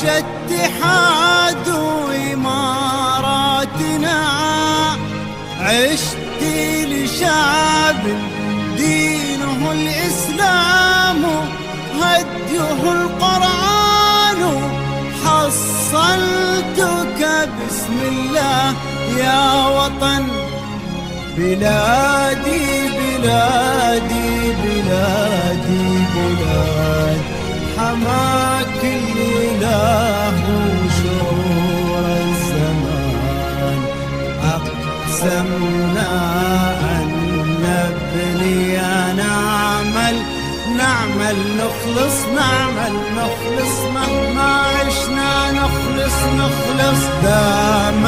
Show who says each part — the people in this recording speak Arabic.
Speaker 1: اتحاد وإماراتنا، عشت لشعب دينه الإسلام هديه القرآن، حصلتك بسم الله يا وطن. بلادي بلادي بلادي بلاد حماك الإله وشرور الزمان، أقسمنا أن نبني نعمل نخلص مهما عشنا نخلص دام